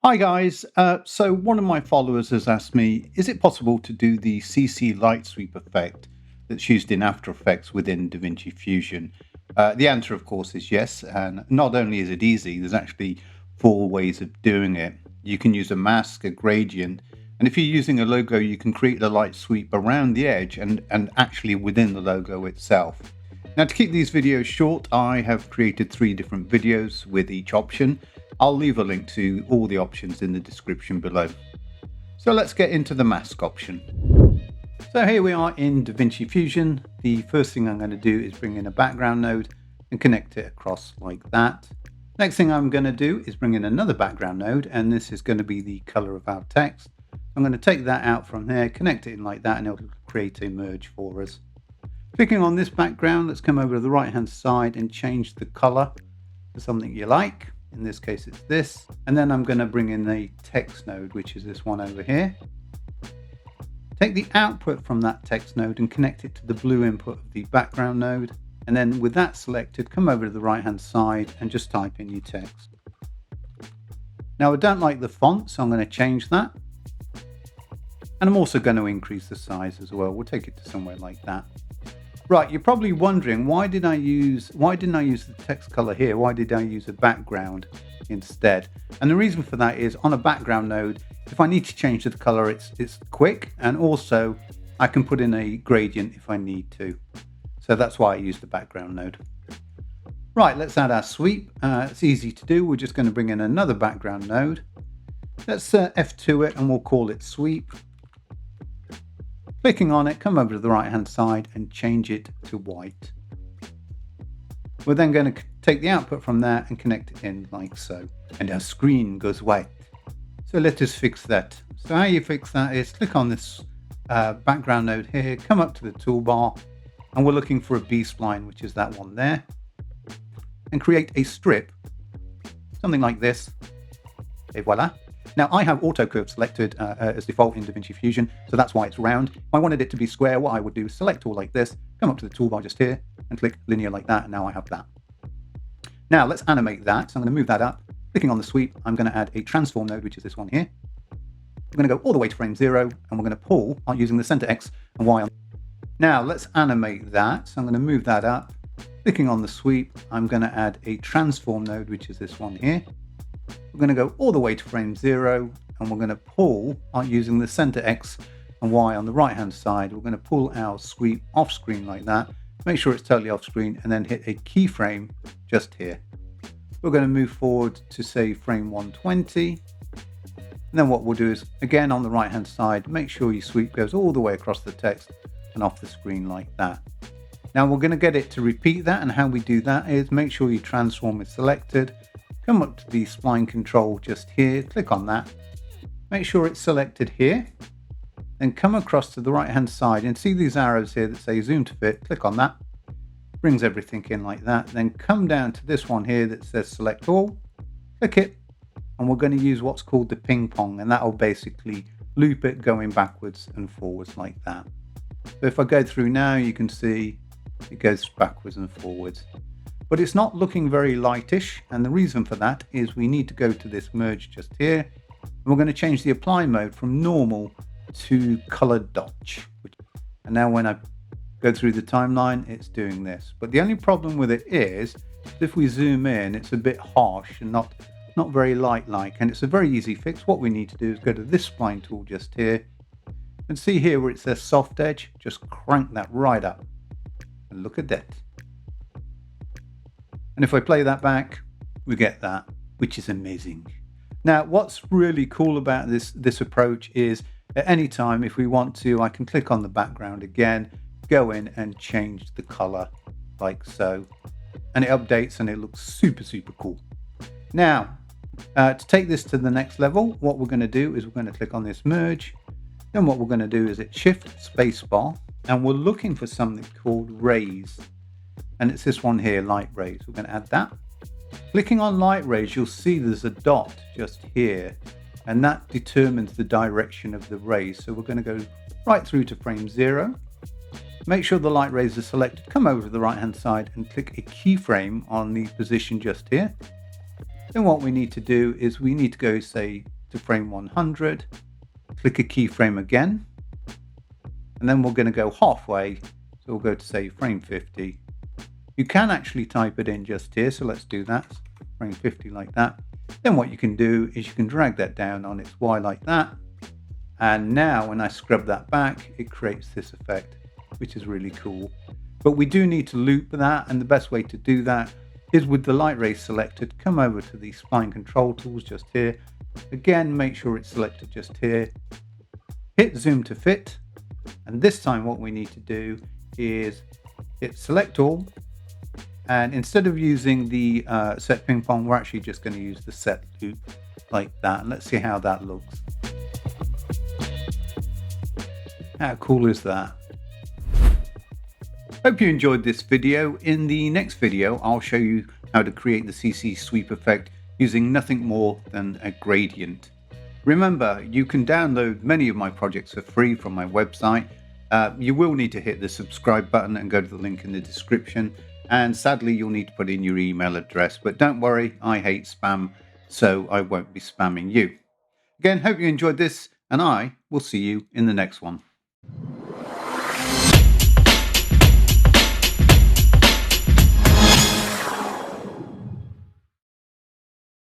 Hi guys, so one of my followers has asked me, is it possible to do the CC light sweep effect that's used in After Effects within DaVinci Fusion? The answer of course is yes, and not only is it easy, there's actually four ways of doing it. You can use a mask, a gradient, and if you're using a logo you can create the light sweep around the edge and actually within the logo itself. Now, to keep these videos short, I have created 3 different videos with each option. I'll leave a link to all the options in the description below. So let's get into the mask option. So here we are in DaVinci Fusion. The first thing I'm going to do is bring in a background node and connect it across like that. Next thing I'm going to do is bring in another background node, and this is going to be the color of our text. I'm going to take that out from there, connect it in like that, and it'll create a merge for us. Clicking on this background, let's come over to the right hand side and change the color to something you like. In this case it's this, and then I'm going to bring in the text node, which is this one over here. Take the output from that text node and connect it to the blue input of the background node, and then with that selected, come over to the right hand side and just type in your text. Now I don't like the font, so I'm going to change that, and I'm also going to increase the size as well. We'll take it to somewhere like that. Right, you're probably wondering, why didn't I use the text color here? Why did I use a background instead? And the reason for that is on a background node, if I need to change the color, it's quick, and also I can put in a gradient if I need to. So that's why I use the background node. Right, let's add our sweep. It's easy to do. We're just going to bring in another background node. Let's F2 it and we'll call it sweep. Clicking on it, come over to the right hand side and change it to white. We're then going to take the output from there and connect it in like so, and our screen goes white. So let us fix that. So how you fix that is click on this background node here, come up to the toolbar, and we're looking for a B-spline, which is that one there, and create a strip, something like this, et voila. Now I have auto curve selected as default in DaVinci Fusion, so that's why it's round. If I wanted it to be square, what I would do is select all like this, come up to the toolbar just here, and click linear like that, and now I have that. Now let's animate that. So I'm going to move that up. Clicking on the sweep, I'm going to add a transform node, which is this one here. We're going to go all the way to frame 0, and we're going to pull using the center X and Y. Now let's animate that. So I'm going to move that up. Clicking on the sweep, I'm going to add a transform node, which is this one here. We're going to go all the way to frame 0, and we're going to pull using the center X and Y on the right hand side. We're going to pull our sweep off screen like that, make sure it's totally off screen, and then hit a keyframe just here. We're going to move forward to say frame 120, and then what we'll do is again on the right hand side, make sure your sweep goes all the way across the text and off the screen like that. Now we're going to get it to repeat that, and how we do that is make sure your transform is selected. Come up to the spline control just here, click on that, make sure it's selected here, then come across to the right hand side and see these arrows here that say zoom to fit, click on that, brings everything in like that, then come down to this one here that says select all, click it, and we're going to use what's called the ping pong, and that will basically loop it going backwards and forwards like that. So if I go through now, you can see it goes backwards and forwards. But it's not looking very lightish, and the reason for that is we need to go to this merge just here, and we're going to change the apply mode from normal to colored dodge. And now when I go through the timeline, it's doing this. But the only problem with it is if we zoom in, it's a bit harsh and not very light-like, and it's a very easy fix. What we need to do is go to this spline tool just here, and see here where it says soft edge, just crank that right up, and look at that. And if I play that back, we get that, which is amazing. Now, what's really cool about this approach is at any time, if we want to, I can click on the background again, go in and change the color like so. And it updates and it looks super, super cool. Now, to take this to the next level, what we're going to do is we're going to click on this merge. Then what we're going to do is hit Shift Spacebar, and we're looking for something called rays. And it's this one here, light rays. We're going to add that. Clicking on light rays, you'll see there's a dot just here, and that determines the direction of the rays. So we're going to go right through to frame 0. Make sure the light rays are selected. Come over to the right hand side and click a keyframe on the position just here. Then what we need to do is we need to go, say, to frame 100, click a keyframe again, and then we're going to go halfway. So we'll go to, say, frame 50. You can actually type it in just here, so let's do that. Frame 50 like that. Then what you can do is you can drag that down on its Y like that. And now when I scrub that back, it creates this effect, which is really cool. But we do need to loop that, and the best way to do that is with the light ray selected, come over to the spline control tools just here. Again, make sure it's selected just here. Hit zoom to fit. And this time what we need to do is hit select all. And instead of using the set ping pong, we're actually just going to use the set loop like that. And let's see how that looks. How cool is that? Hope you enjoyed this video. In the next video, I'll show you how to create the CC sweep effect using nothing more than a gradient. Remember, you can download many of my projects for free from my website. You will need to hit the subscribe button and go to the link in the description. And sadly, you'll need to put in your email address. But don't worry, I hate spam, so I won't be spamming you. Again, hope you enjoyed this, and I will see you in the next one.